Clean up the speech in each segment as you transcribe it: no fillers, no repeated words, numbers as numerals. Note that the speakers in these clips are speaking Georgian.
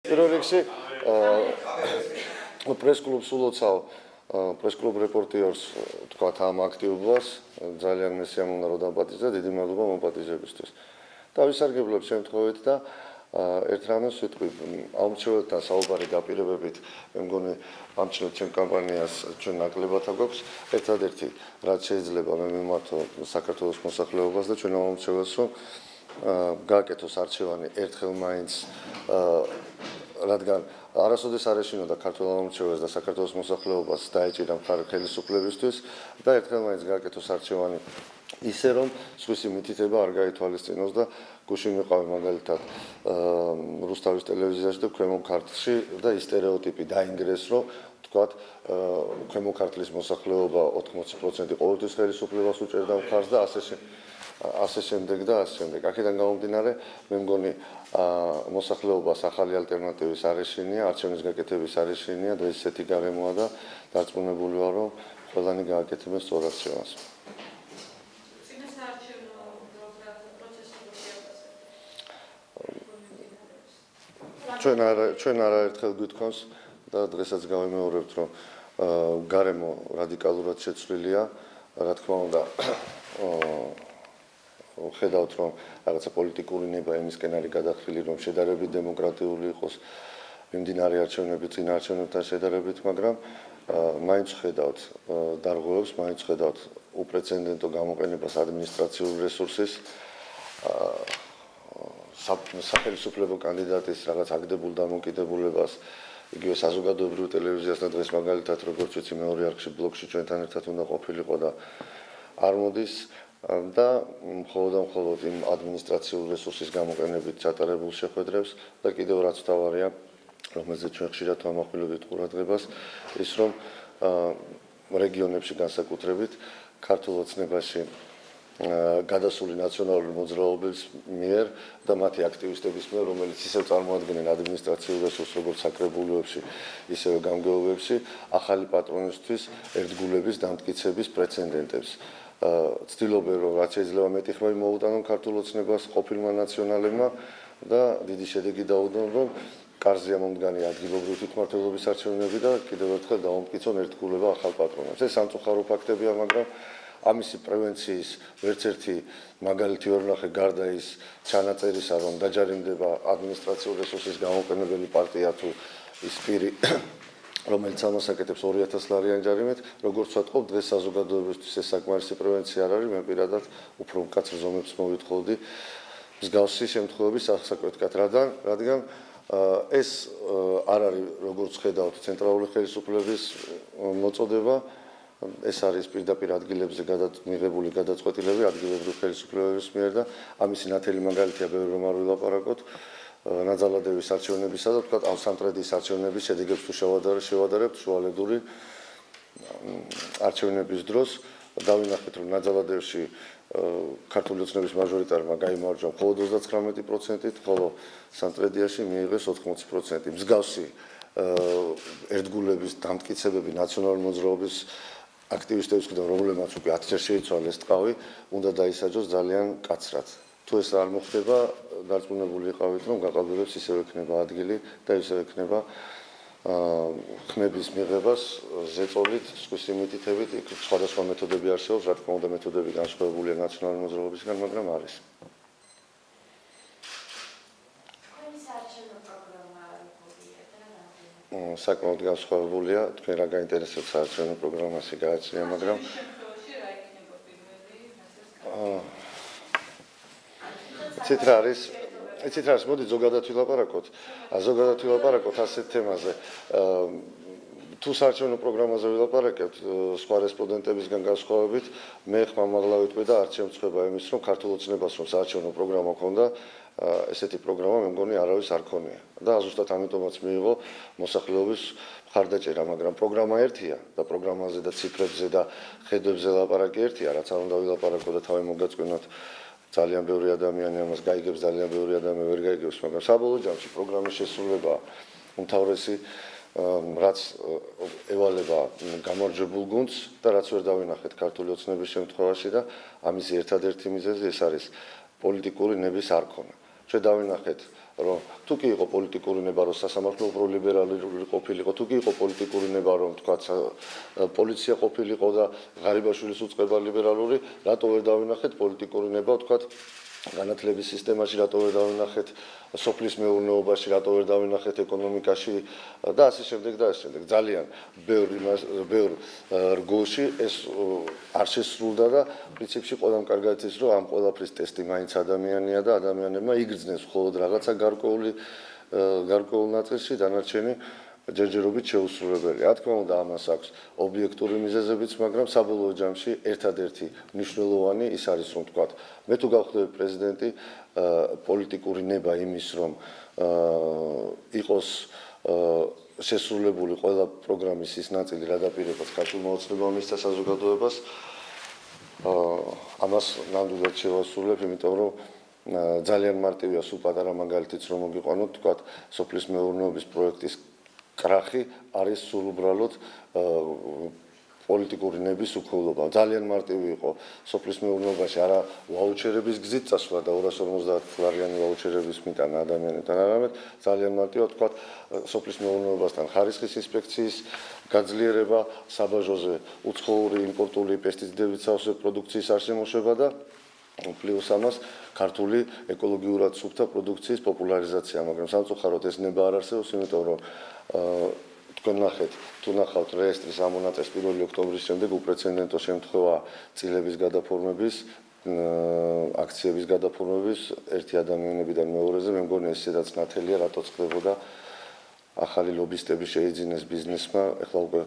პირველ რიგში პრეს-კლუბს ულოცავ პრეს-კლუბ რეპორტიორს თქვათ ამ აქტიობას ძალიან მესიამოვნო რომ დაპატიჟა დიდი მადლობა მომპატიჟებისთვის. დავისარგებლებ შემთხვევით და ერთ რამეს ვიტყვი აუმჩრეველთან საუბარი დაპირებებით მე მგონი ამჩნევ ჩემ კამპანიას ჩვენ ნაკლებად აქვს ერთადერთი რაც შეიძლება მე მიმართო საქართველოს მოსახლეობას და ჩვენ აუმჩრეველს რომ გააკეთოს არჩევანი ერთხელ მაინც რადგან არასოდეს არ ეშინოდა ქართულ ამომრჩეველს და საქართველოს მოსახლეობას დაეჭირა მხარი ხელისუფლებისთვის და ერთხელ მაინც გააკეთოს არჩევანი ისე რომ სხვისი მითითება არ გაითვალისწინოს და გუშინ მიყავი მაგალითად რუსთავის ტელევიზიაში და ქვემო ქართლში და ის სტერეოტიპი დაინგრეს რომ თქვათ ქვემო ქართლის მოსახლეობა 80% ყოველთვის ხელისუფლებას უჭერდა მხარს და ასე შემდეგ და ასე შემდეგ. აქედან გამომდინარე, მე მგონი მოსახლეობას ახალი ალტერნატივის არ ეშინია, არჩევნის გაკეთების არ ეშინია და ესეთი გარემოა და დარწმუნებული ვარ, რომ ყველანი გააკეთებენ სწორ არჩევანს. ჩვენ არაერთხელ გვითხოვს და დღესაც გავიმეორებთ, რომ გარემო რადიკალურად შეცვლილია, რა თქმა უნდა ხედავთ რომ რაღაცა პოლიტიკური ნება იმისკენ არის გადახრილი რომ შედარებით დემოკრატიული იყოს მიმდინარე არჩევნები წინა არჩევნებთან შედარებით მაგრამ მაინც ხედავთ დარღვევებს მაინც ხედავთ უპრეცედენტო გამოყენებას ადმინისტრაციული რესურსის სახელმწიფო კანდიდატის რაღაც აგდებულ დამოკიდებულებას იგივე საზოგადოებრივ ტელევიზიას და დღეს მაგალითად როგორც ვიცი მეორე არხში ბლოგში ჩვენთან ერთად უნდა ყოფილიყო და არ მოდის და მხოლოდ იმ ადმინისტრაციული რესურსის გამოყენებით ჩატარებულ შეხვედრებს და კიდევ რაც თავარია რომელზეც ჩვენ ხშირად ვამახვილებთ ყურადღებას ის რომ რეგიონებში განსაკუთრებით ქართულ ოცნებაში გადასული ნაციონალური მოძრაობების მიერ და მათი აქტივისტების მიერ რომელიც ისევ წარმოადგენენ ადმინისტრაციულ რესურსს როგორც საკრებულოებში ისევე გამგეობებში ახალი პატრონისთვის ერთგულების დამტკიცების პრეცედენტებს ცდილობენ რომ რაც შეიძლება მეტი ხმები მოუტანონ ქართულ ოცნებას ყოფილმა ნაციონალებმა და დიდი შედეგი დაუდონ რომ კარზეა მომდგანი ადგილობრივი თვითმმართველობის არჩევნები და კიდევ ერთხელ დაუმტკიცონ ერთგულება ახალ პატრონებს. ეს სამწუხარო ფაქტებია, მაგრამ ამისი პრევენციის ვერც ერთი მაგალითი ვერ ვნახე გარდა ის ჩანაწერისა რომ დაჯარიმდება ადმინისტრაციული რესურსის გამოყენებელი პარტია თუ ის პირი რომელიც ამას აკეთებს 2000 ლარიანი ჯარიმით, როგორც ვთქვათ, დღეს საზოგადოებისთვის ეს საკმარისი პრევენცია არ არის, მე პირადად უფრო მკაცრ ზომებს მოვითხოვდი მსგავსი შემთხვევების ასაკეთკათ, რადგან ეს არ არის როგორც ხედავთ ცენტრალური ხელისუფლების მოწოდება, ეს არის პირდაპირ ადგილებზე მიღებული გადაწყვეტილება ადგილობრივი ხელისუფლების მიერ და ამისი ნათელი მაგალითია ბევრი რომ არ ვილაპარაკოთ. ნაძალადევის არჩევნებისა და თქვათ ავსამტრედის არჩევნების შედეგებს თუ შევადარებთ შუალედური არჩევნების დროს დავინახეთ რომ ნაძალადევში ქართული ოცნების მაჟორიტარმა გაიმარჯვა მხოლოდ 39%-ით, ხოლო სამტრედიაში მიიღეს 80%. მსგავსი ერთგულების დამტკიცებები ნაციონალური მოძრაობის აქტივისტების მხრიდან რომლებმაც უკვე 10 ჯერ შეიცვალეს ტყავი, უნდა დაისაჯოს ძალიან მკაცრად. თუ ეს არ მოხდება, დარწმუნებული იყავით, რომ გაყალბებებს ისევ ექნება ადგილი და ისევ ექნება ხმების მიღებას ზეწოლით, სხვისი მითითებით, იქ სხვადასხვა მეთოდები არსებობს, რა თქმა უნდა, მეთოდები განსხვავებულია ნაციონალური მოძრაობისგან, მაგრამ არის. საკმაოდ განსხვავებულია, თქვენ რა გაინტერესებთ საარჩევნო პროგრამაში გააჩნია, მაგრამ იცით რა არის, მოდი ზოგადად ვილაპარაკოთ ასეთ თემაზე. თუ საარჩევნო პროგრამაზე ვილაპარაკებთ სხვა რესპონდენტებისგან განსხვავებით, მე ხმამაღლა ვიტყვი და არ შემწყვება იმის, რომ ქართულ ოცნებას რომ საარჩევნო პროგრამა ჰქონდა, ესეთი პროგრამა მე მგონი არავის არ ქონია. და ზუსტად ამიტომაც მიიღო მოსახლეობის მხარდაჭერა, მაგრამ პროგრამა ერთია და პროგრამაზე და ციფრებზე და ხედვებზე ლაპარაკი ერთია, რაც არ უნდა ვილაპარაკო და თავი მოგაწყვინოთ. ძალიან ბევრი ადამიანი ამას გაიგებს, ძალიან ბევრი ადამიანი ვერ გაიგებს, მაგრამ საბოლოო ჯამში პროგრამის შესრულება უმთავრესი რაც ევალება გამარჯვებულ გუნდს და რაც ვერ დავინახეთ ქართული ოცნების შემთხვევაში და ამის ერთადერთი მიზეზი ეს არის პოლიტიკური ნების არ ქონა. ჩვენ დავინახეთ რომ თუ კი იყო პოლიტიკური ნება რომ სასამართლო უფრო ლიბერალური ყოფილიყო, თუ კი იყო პოლიტიკური ნება რომ თქვა პოლიცია ყოფილიყო და ღარიბაშვილის უწყება ლიბერალური, რატო ვერ დავინახეთ პოლიტიკური ნება თქვა განათლების სისტემაში, რატო ვერ დავინახეთ სოფლის მეურნეობაში, რატო ვერ დავინახეთ ეკონომიკაში და ასე შემდეგ და ასე შემდეგ. ძალიან ბევრ რგოლში ეს არ შესრულდა და პრინციპში ყველამ კარგად იცის, რომ ამ ყველაფრის ტესტი მაინც ადამიანია და ადამიანებმა იგრძნეს მხოლოდ რაღაცა გარკვეულ ნაწილში, დანარჩენი ჯერჯერობით შეუსრულებელი. რა თქმა უნდა, ამას აქვს ობიექტური მიზეზებიც, მაგრამ საბოლოო ჯამში ერთადერთი მნიშვნელოვანი ის არის, რომ თქვა, მე თუ გავხდები პრეზიდენტი, პოლიტიკური ნება იმის, რომ იყოს შესრულებული ყველა პროგრამის ის ნაწილი, რა დაპირებას ქართულმა ოცნებამ მისცა საზოგადოებას, ამას ნამდვილად შევასრულებ, იმიტომ რომ ძალიან მარტივია სულ პატარა მაგალითიც რომ მოგიყვანოთ, თქვა, სოფლის მეურნეობის პროექტის კრახი არის სულ უბრალოდ პოლიტიკური ნების უქოლობა. ძალიან მარტივი იყო სოფლის მეურნეობაში არა ვაუჩერების გზით წასვლა და 250 ლარიანი ვაუჩერების მიტანა ადამიანებთან, არამედ ძალიან მარტივად თქვა სოფლის მეურნეობასთან ხარისხის ინსპექციის გაძლიერება, საბაჟოზე უცხოური იმპორტული პესტიციდებით სავსე პროდუქციის არსემოშვება და პლუს ამას ქართული ეკოლოგიურად სუფთა პროდუქციის პოპულარიზაცია, მაგრამ სამწუხაროდ ეს ნება არ არსებობს, იმიტომ რომ თქვენ ნახეთ, თუ ნახავთ რეესტრის ამონაწილს 1 ოქტომბრის შემდეგ უპრეცედენტო შემთხვევა წილების გადაფორმების, აქციების გადაფორმების ერთი ადამიანებიდან მეორეზე, მე მგონი ეს სადაც ნათელია, რატო ხდებოდა ახალი ლობისტები შეიძინეს ბიზნესმა, ეხლა უკვე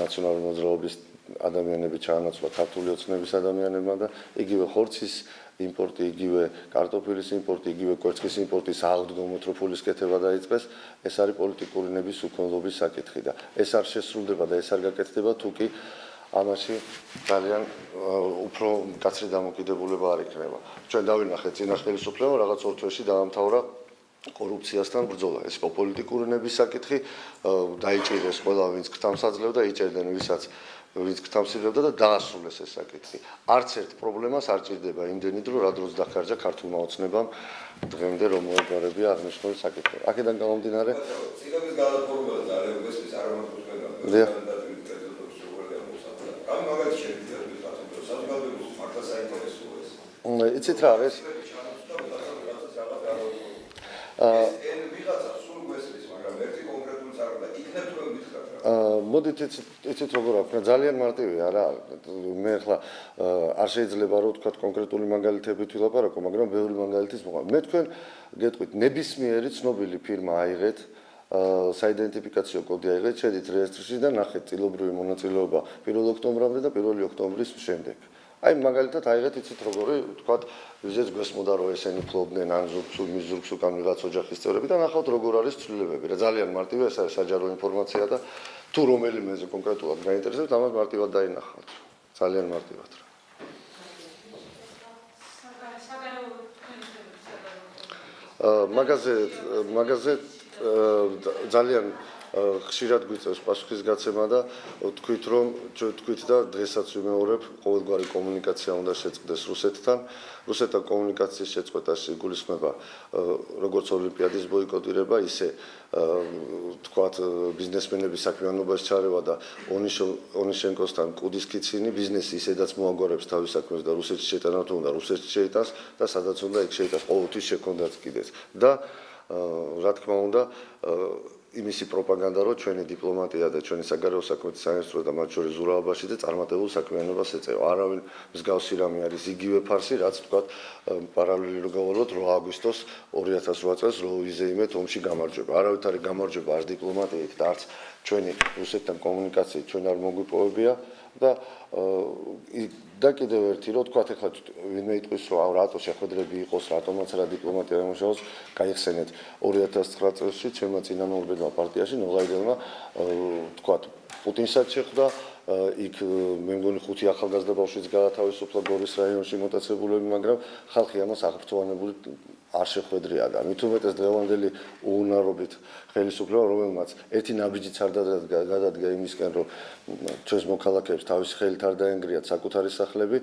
ნაციონალური მოძრაობის ადამიანები ჩაანაცვლა ქართული ოცნების ადამიანებმა და იგივე ხორცის იმპორტი, იგივე კარტოფილის იმპორტი, იგივე კვერცხის იმპორტი საავტომობილო ტროფულის კეთება დაიწყეს, ეს არის პოლიტიკური ნების უქონლობის საკითხი და ეს არ შესრულდება და ეს არ გაკეთდება თუ კი ამაში ძალიან უფრო მკაცრი დამოკიდებულება არ იქნება. ჩვენ დავინახეთ წინა ხელისუფლებამ რაღაც 2 თვეში დაამთავრა კორუფციასთან ბრძოლა. ეს პოლიტიკური ნების საკითხი დაიჭირეს ყველა ვინც გთამს აძლევდა და იჭერდნენ ვინც გთამსილებდა და დაასრულეს ეს საკითხი. არც ერთ პრობლემას არ ჭირდება იმდენი დრო, რა დროს დახარჯა ქართულმა ოცნებამ დღემდე რომ მოეგვარებია აღნიშნული საკითხი. აქედან გამომდინარე წილების გადაფორმება და რეგულაციის არ მომხდარა. ამ მაგალითად შეიძლება ვთქვათ, საზოგადოების მართლა საინტერესოა ეს. იცით რა არის? ვიღაცა სულ გვესმის, მაგრამ ერთი კონკრეტული წარუმა იქნებ თქვენ გითხრათ რა. მოდით იცით როგორ აქვს, ძალიან მარტივია რა. მე ახლა არ შეიძლება რომ ვთქვათ კონკრეტული მაგალითებით ვილაპარაკო, მაგრამ ბევრი მაგალითის მოყვა. მე თქვენ გეტყვით, ნებისმიერი ცნობილი ფირმა აიღეთ, საიდენტიფიკაციო კოდი აიღეთ, შედით რეესტრში და ნახეთ წილობრივი მონაწილეობა 1 ოქტომბრამდე და 1 ოქტომბრის შემდეგ. აი მაგალითად აიღეთ იცით როგორი ვთქვათ ვიზეც გვესმოდა რომ ესენი ფლობდნენ ან მის ზურგს უკან ვიღაც ოჯახის წევრები და ნახავთ როგორ არის ცვლილებები რა ძალიან მარტივია ეს არის საჯარო ინფორმაცია და თუ რომელიმეზე კონკრეტულად გაინტერესებთ ამას მარტივად დაინახავთ ძალიან მარტივად რა მაგაზე ძალიან ხშირად გვიწევს პასუხისგაცემა და თქვით რომ თქვით და დღესაც ვიმეორებ ყოველგვარი კომუნიკაცია უნდა შეწყდეს რუსეთთან. რუსეთთან კომუნიკაციის შეწყვეტაში გულისხმება როგორც ოლიმპიადის ბოიკოტირება, ისე თქვათ ბიზნესმენების საქმიანობაში ჩარევა და ონიშენკოსთან კუდის კიცინი ბიზნესი ისედაც მოაგვარებს თავის საქმეს და რუსეთში შეტანა თუ უნდა რუსეთში შეიტანს და სადაც უნდა იქ შეიტანს ყოველთვის შექონდათ კიდეც და რა თქმა უნდა იმისი პროპაგანდა რომ ჩვენი დიპლომატია და ჩვენი საგარეო საქმეთა სამინისტრო და მათ შორის ზურაბაშიძე წარმატებულ საქმიანობას ეწევა. არავინ მსგავსი რამე არის იგივე ფარსი, რაც თქვათ პარალელი რო გავვალოთ 8 აგვისტოს 2008 წელს როიზეიმეთ ომში გამარჯვება. არავით არის გამარჯვება არც დიპლომატიით და არც ჩვენი რუსეთთან კომუნიკაციით ჩვენ არ მოგვიპოვებია და კიდევ ერთი რომ თქვათ ახლა ვინმე იტყვის რომ რატო შეხვედრები იყოს, რატომაც რა დიპლომატია იმუშაოს, გაიხსენეთ 2009 წელს ჩემმა წინამორბედმა პარტიაში ნოღაიდელმა თქვათ პუტინსაც შეხვდა იქ მე მგონი 5 ახალგაზრდა ბავშვიც გაათავისუფლა გორის რაიონში მოტაცებულები, მაგრამ ხალხი ამას აღფრთოვანებული არ შეხვედრია და მით უმეტეს დღევანდელი უუნარობით ხელისუფლება რომელმაც ერთი ნაბიჯიც არ გადადგა იმისკენ რომ ჩვენს მოქალაქეებს თავის ხელით არ დაენგრიათ საკუთარი სახლები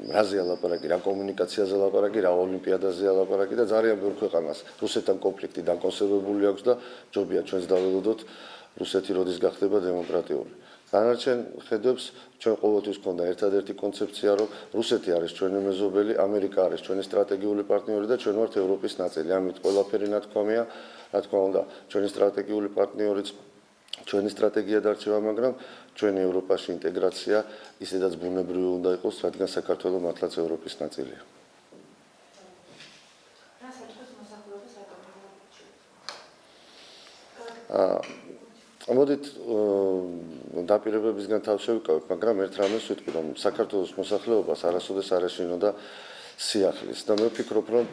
რაზეა ლაპარაკი, რა კომუნიკაციაზე ლაპარაკი, რა ოლიმპიადაზეა ლაპარაკი და ძალიან ბევრ ქვეყანას რუსეთთან კონფლიქტი დაკონსერვებული აქვს და ჯობია ჩვენს დაველოდოთ რუსეთი როდის გახდება დემოკრატიული. დანარჩენ ხედვებს ჩვენ ყოველთვის გვქონდა ერთადერთი კონცეფცია, რომ რუსეთი არის ჩვენი მეზობელი, ამერიკა არის ჩვენი სტრატეგიული პარტნიორი და ჩვენ ვართ ევროპის ნაწილი. ამით ყველაფერი ნათქვამია, რა თქმა უნდა, ჩვენი სტრატეგიული პარტნიორიც ჩვენი სტრატეგია დარჩება, მაგრამ ჩვენი ევროპაში ინტეგრაცია ისედაც ბუნებრივი უნდა იყოს, რადგან საქართველო მართლაც ევროპის ნაწილია. მოდით დაპირებებისგან თავს შევიკავებ, მაგრამ ერთ რამეს ვიტყვი, რომ საქართველოს მოსახლეობას არასოდეს არ ეშინოდა სიახლის და მე ვფიქრობ, რომ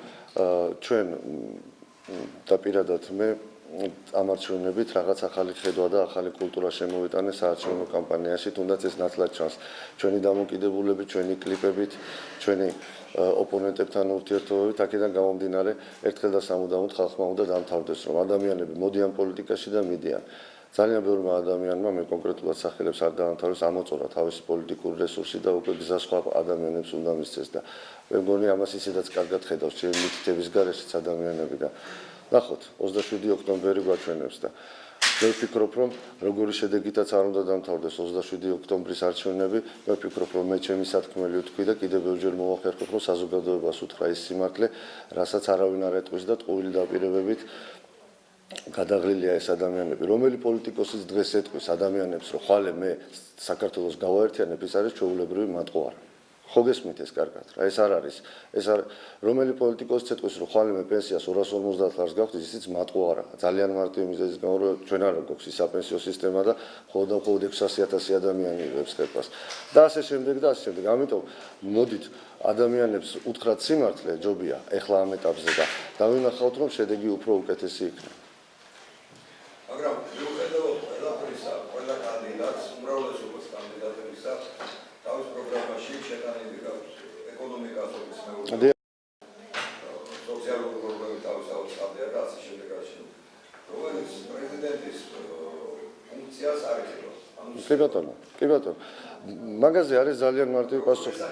ჩვენ და პირადად მე ამ არჩევნებით რაღაც ახალი ხედვა და ახალი კულტურა შემოვიტანე საარჩევნო კამპანიაში, თუნდაც ეს ნათლად ჩანს ჩვენი დამოკიდებულებით, ჩვენი კლიპებით, ჩვენი ოპონენტებთან ურთიერთობებით, აქედან გამომდინარე, ერთხელ და სამუდამოდ ხალხმა უნდა დამთავრდეს, რომ ადამიანები მოდიან პოლიტიკაში და მიდიან. ძალიან ბევრმა ადამიანმა მე კონკრეტულად სახელებს არ დაამთავრეს, ამოწურა თავისი პოლიტიკური რესურსი და უკვე გზა სხვა ადამიანებს უნდა მისცეს და მე მგონი ამას ისედაც კარგად ხედავს ჩემი მითითების გარეშეც ადამიანები და ნახოთ 27 ოქტომბერი გვაჩვენებს და მე ვფიქრობ, რომ როგორი შედეგითაც არ უნდა დამთავრდეს 27 ოქტომბრის არჩევნები, მე ვფიქრობ, რომ მე ჩემი სათქმელი ვთქვი და კიდევ ბევრჯერ მოვახერხებ, რომ საზოგადოებას უთხრა ის სიმართლე, რასაც არავინ არ ეტყვის და ტყუილი დაპირებებით გადაღლილია ეს ადამიანები. რომელი პოლიტიკოსიც დღეს ეტყვის ადამიანებს, რომ ხვალე მე საქართველოს გავაერთიანებ, ის არის ჩვეულებრივი მატყუარა. ხო გესმით ეს კარგად რა, ეს არ არის. რომელი პოლიტიკოსიც ეტყვის, რომ ხვალე მე პენსიას 250 ლარს გავხდის, ისიც მატყუარაა. ძალიან მარტივი მიზეზის გამო, რომ ჩვენ არ გვაქვს ის საპენსიო სისტემა და მხოლოდ 600,000 ადამიანი იღებს ხერხას. და ასე შემდეგ და ასე შემდეგ. ამიტომ მოდით ადამიანებს უთხრათ სიმართლე, ჯობია ეხლა ამ ეტაპზე და დავინახავთ, რომ შედეგი უფრო უკეთესი იქნება. მაგრამ მიუხედავად ყველაფრისა, ყველა კანდიდატს, უმრავლესობას კანდიდატებისა თავის პროგრამაში შეტანილი გაქვს ეკონომიკა, სოციალური პრობლემები თავისთავად ხდება და ასე შემდეგ ასე. რომელიც პრეზიდენტის ფუნქციას არ იღებს. კი ბატონო. მაგაზე არის ძალიან მარტივი პასუხი.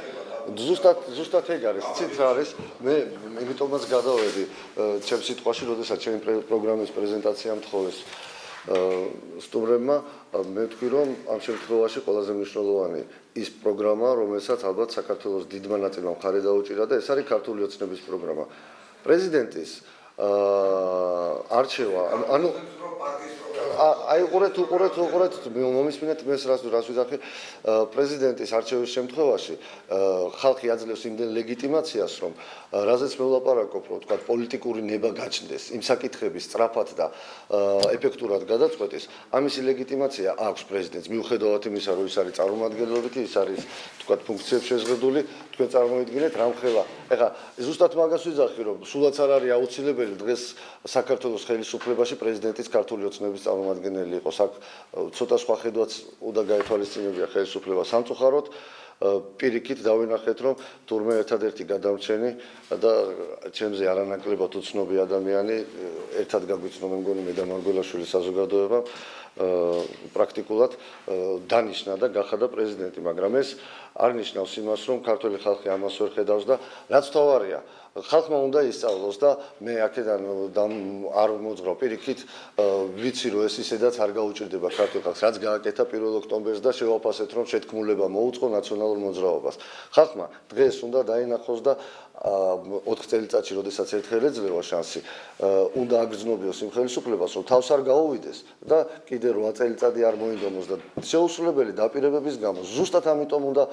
ზუსტად ეგ არის, ცით რა არის, მე იმიტომაც გადავედი ჩემ სიტყვაში, როდესაც ჩემი პროგრამის პრეზენტაცია მთხოვეს სტუმრებმა, მე ვთქვი, რომ ამ შემთხვევაში ყველაზე მნიშვნელოვანი ის პროგრამა, რომელსაც ალბათ საქართველოს დიდმა ნაწილმა მხარი დაუჭირა და ეს არის ქართული ოცნების პროგრამა. პრეზიდენტის არჩევა, ანუ აი უყურეთ, მომისმინეთ მე რას ვიზახი, პრეზიდენტის არჩევის შემთხვევაში ხალხი აძლევს იმდენ ლეგიტიმაციას, რომ რაზეც მე ვლაპარაკობ, რომ თქვა პოლიტიკური ნება გაჩნდეს, იმ საკითხების სწრაფად და ეფექტურად გადაწყვეტის, ამისი ლეგიტიმაცია აქვს პრეზიდენტს, მიუხედავად იმისა, რომ ის არის წარმომადგენლობითი, ის არის თქვა ფუნქციებს შეზღუდული, თქვენ წარმოიდგინეთ რამხელა. ეხლა ზუსტად მაგას ვიზახი, რომ სულაც არ არის აუცილებელი დღეს საქართველოს ხელისუფლებაში პრეზიდენტის ქართული ოცნების წარმომადგენელი იყოს. აქ ცოტა სხვა ხედვაც უნდა გაეთვალისწინებია ხელისუფლება სამწუხაროდ. პირიქით დავინახეთ, რომ თურმე ერთადერთი გადამრჩენი და ჩემზე არანაკლებად უცნობი ადამიანი ერთად გაგვიცნო, მე მგონი მე და მარგველაშვილი საზოგადოება პრაქტიკულად დანიშნა და გახადა პრეზიდენტი, მაგრამ ეს არ ნიშნავს იმას, რომ ქართული ხალხი ამას ვერ ხედავს და რაც თავარია, ხალხმა უნდა ისწავლოს და მე აქედან არ მოძღრავ პირიქით, ვიცი რომ ეს ისედაც არ გაუჭირდება ქართულ ხალხს, რაც გააკეთა 1 ოქტომბერს და შევაფასეთ, რომ შეთქმულება მოუწყო ნაციონალურ მოძრაობას. ხალხმა დღეს უნდა დაინახოს და 4 წელიწადში, როდესაც ერთხელ ეძლევა შანსი, უნდა აგრძნობიოს იმ ხელისუფლებას, რომ თავს არ გაუვიდეს და კიდე 8 წელიწადი არ მოინდომოს და შეუსრულებელი დაპირებების გამო ზუსტად ამიტომ უნდა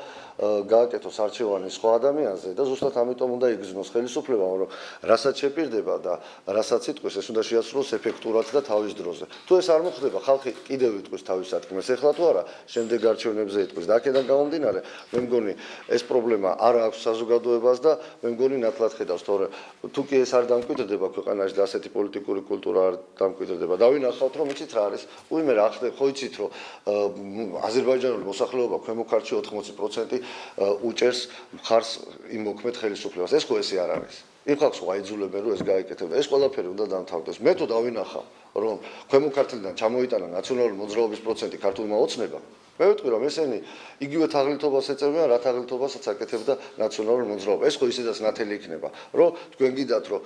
გააკეთოს არჩევანი სხვა ადამიანზე და ზუსტად ამიტომ უნდა იგრძნოს ხელისუფლება, რომ რასაც შეპირდება და რასაც იტყვის, ეს უნდა შეასრულოს ეფექტურად და თავის დროზე. თუ ეს არ მოხდება, ხალხი კიდევ იტყვის თავის სათქმეს, ეხლა თუ არა, შემდეგ არჩევნებზე იტყვის და აქედან გამომდინარე, მე მგონი ეს პრობლემა არ აქვს საზოგადოებას და მე მგონი ნათლად ხედავს, თორე თუ კი ეს არ დამკვიდრდება ქვეყანაში და ასეთი პოლიტიკური კულტურა არ დამკვიდრდება. დავინახავთ, რომ იცით რა არის, უიმე რა ხდება, ხო იცით, რომ აზერბაიჯანული მოსახლეობა ქვემო ქართლში 80% უჭერს მხარს იმ მოქმედ ხელისუფლებას. ეს ხო ესე არ არის. იმ ხალხს ხო აიძულებენ, რომ ეს გაეკეთებინა. ეს ყველაფერი უნდა დამთავრდეს. მე თუ დავინახავ, რომ ქვემო ქართლიდან ჩამოიტანა ნაციონალური მოძრაობის პროცენტი ქართულმა ოცნებამ, მე ვიტყვი რომ ესენი იგივე თაღლითობას ეწევიან, რა თაღლითობასაც აკეთებდა ნაციონალური მოძრაობა. ეს ხო ისედაც ნათელი იქნება, რომ თქვენ გიდათ რომ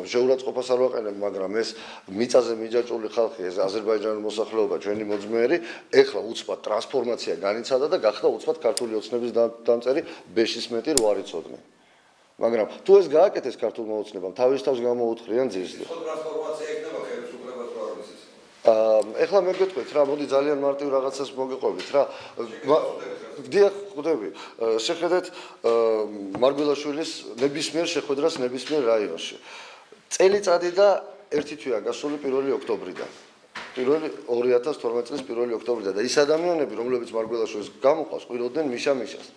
შეურაცხყოფას არ ვაყენებ, მაგრამ ეს მიწაზე მიჯაჭვული ხალხი, ეს აზერბაიჯანის მოსახლეობა, ჩვენი მოძმეერი, ეხლა უცბად ტრანსფორმაცია განიცადა და გახდა უცბად ქართული ოცნების დამწერი ბეშის მეტი რო არ იცოდნენ. მაგრამ თუ ეს გააკეთეს ქართულმა ოცნებამ, თავის თავს გამოუთხრიან ძირს. ხო ტრანსფორმაცია იქნება ხელისუფლებას რო არ ვიცით. ეხლა მე გეტყვით რა, მოდი ძალიან მარტივ რაღაცას მოგიყვებით რა. დიახ, ხვდები. შეხედეთ მარგველაშვილის ნებისმიერ შეხვედრას ნებისმიერ რაიონში. წელიწადი და ერთი თვეა გასული 1 ოქტომბრიდან. 2012 წლის 1 ოქტომბრიდან და ის ადამიანები, რომლებიც მარგველაშვილს გამოყავს, ყიროდნენ მიშა-მიშას.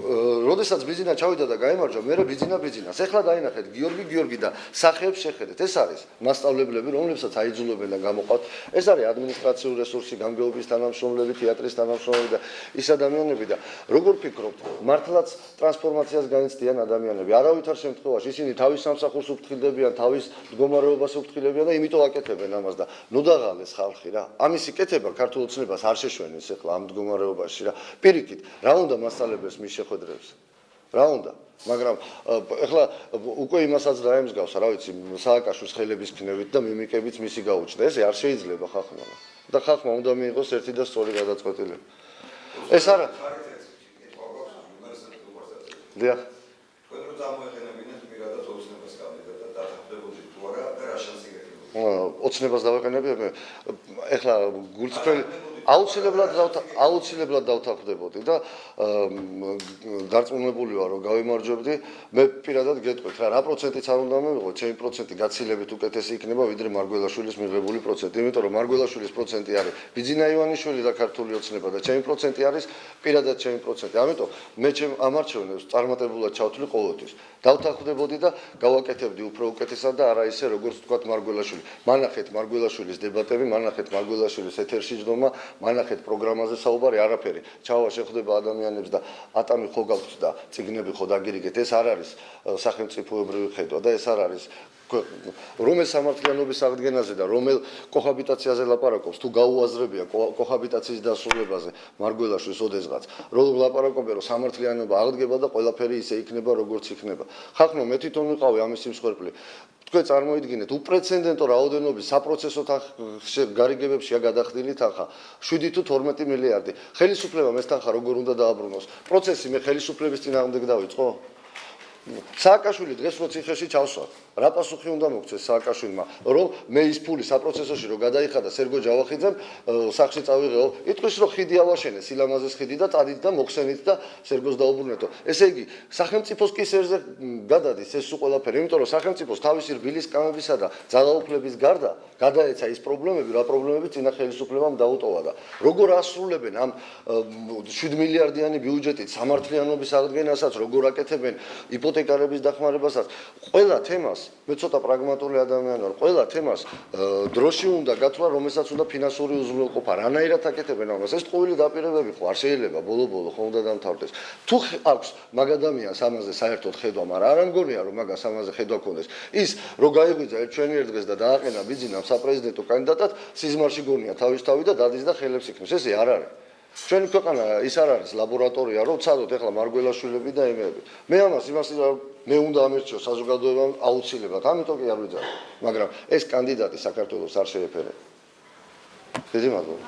როდესაც ბიზინა ჩავიდა და გაემარჯვა, მე ბიზინას. ეხლა დაინახეთ გიორგი და სახეებს შეხედეთ. ეს არის მასწავლებლები, რომლებსაც აიძულებენ და გამოყავთ. ეს არის ადმინისტრაციული რესურსი, გამგეობის თანამშრომლები, თეატრის თანამშრომლები და ის ადამიანები და როგორ ფიქრობთ, მართლაც ტრანსფორმაციას განიცდიან ადამიანები. არავითარ შემთხვევაში ისინი თავის სამსახურს უფრთხილდებიან, თავის მდგომარეობას უფრთხილებიან და იმიტომ აკეთებენ ამას და ნუ დაღალეს ხალხი რა. ამისი კეთება ქართულ ოცნებას არ შეშვენეს ეხლა ამ მდგომარეობაში რა. პირიქით, რა უნდა მასწავლებელს მის შეხვედრებს? რა უნდა? მაგრამ ეხლა უკვე იმასაც დაემსგავს, რა ვიცი, სააკაშვილის ხელების ქნევით და მიმიკებით მისი გაუჩნდა. ეს არ შეიძლება ხალხმა. და ხალხმა უნდა მიიღოს ერთი და სწორი გადაწყვეტილება. ეს არა. დიახ. თქვენ რო წარმოეყენებინეთ პირადად ოცნებას კანდიდატად დათანხმდებოდით თუ არა და რა შანსი გექნებოდა? ოცნებას დავეყენებიე. ეხლა გულწრფელი აუცილებლად დავთანხმდებოდი და დარწმუნებული ვარ რომ გავიმარჯვებდი. მე პირადად გეტყვით რა პროცენტიც არ უნდა მივიღო, ჩემი პროცენტი გაცილებით უკეთესი იქნება ვიდრე მარგველაშვილის მიღებული პროცენტი. იმიტომ რომ მარგველაშვილის პროცენტი არის ბიძინა ივანიშვილი და ქართული ოცნება და ჩემი პროცენტი არის პირადად ჩემი პროცენტი. ამიტომ მე ჩემ ამ არჩევნებს წარმატებულად ჩავთვლი ყოველთვის. დავთანხმდებოდი და გავაკეთებდი უფრო უკეთესად და არა ისე როგორც თქვა მარგველაშვილი. მანახეთ მარგველაშვილის დებატები, მანახეთ მარგველაშვილის ეთერში ჯდომა, მანახეთ პროგრამაზე საუბარი, არაფერი. ჩავა შეხვდება ადამიანებს და ატამი ხო გაქვთ და წიგნები ხო დაგირიგეთ. ეს არ არის სახელმწიფოებრივი ხედვა და ეს არ არის რომელ სამართლიანობის აღდგენაზე და რომელ კოჰაბიტაციაზე ლაპარაკობს, თუ გაუაზრებია კოჰაბიტაციის დასრულებაზე მარგველაშვილს ოდესღაც. რომ ლაპარაკობენ რომ სამართლიანობა აღდგება და ყველაფერი ისე იქნება როგორც იქნება. ხალხმა მე თვითონ ვიყავი ამის სიმსხვერპლი. თქვენ წარმოიდგინეთ უპრეცედენტო რაოდენობის საპროცესო გარიგებებშია გადახდილი თანხა 7 თუ 12 მილიარდი. ხელისუფლებამ ეს თანხა როგორ უნდა დააბრუნოს? პროცესი მე ხელისუფლების წინააღმდეგ დავიწყო? სააკაშვილი დღეს რო ციხეში ჩავსვა, რა პასუხი უნდა მოგცეს სააკაშვილმა, რომ მე ის ფული საპროცესოში რომ გადაიხადა სერგო ჯავახიძემ სახში წავიღეო, იტყვის რომ ხიდი ავაშენე, სილამაზეს ხიდი და წადით და მოხსენით და სერგოს დაუბრუნეთო. ესე იგი, სახელმწიფოს კისერზე გადადის ეს ყველაფერი, იმიტომ რომ სახელმწიფოს თავისი რბილის კამებისა და ძალაუფლების გარდა გადაეცა ის პრობლემები, რა პრობლემები წინა ხელისუფლებამ დაუტოვა და როგორ ასრულებენ ამ 7 მილიარდიანი ბიუჯეტით სამართლიანობის აღდგენასაც, როგორ აკეთებენ იპოთეკარების დახმარებასაც, ყველა თემას მე ცოტა პრაგმატული ადამიანი ვარ, ყველა თემას დროში უნდა გათვლა, რომელსაც უნდა ფინანსური უზრუნველყოფა, რანაირად აკეთებენ ამას. ეს ყოველი დაპირებები ხო არ შეიძლება ბოლო-ბოლო ხო უნდა დამთავრდეს. თუ აქვს მაგ ადამიანს ამაზე საერთოდ ხედვა, მაგრამ არ ამგონია რომ მაგას ამაზე ხედვა ქონდეს. ის რო გაიღვიძა ჩვენიერ დღეს და დააყენა ბიძინამ საპრეზიდენტო კანდიდატად, სიზმარში გონია თავის თავი და დადის და ხელებს იქნებს. ესე არ არის. ჩვენი ქვეყანა ის არ არის ლაბორატორია, რომ ცადოთ ეხლა მარგველაშვილები და ემეები. მე ამას იმას მე უნდა ამერჩიო საზოგადოებამ აუცილებლად, ამიტომ კი არ ვიძახი. მაგრამ ეს კანდიდატი საქართველოს არ შეეფერება. დიდი მადლობა.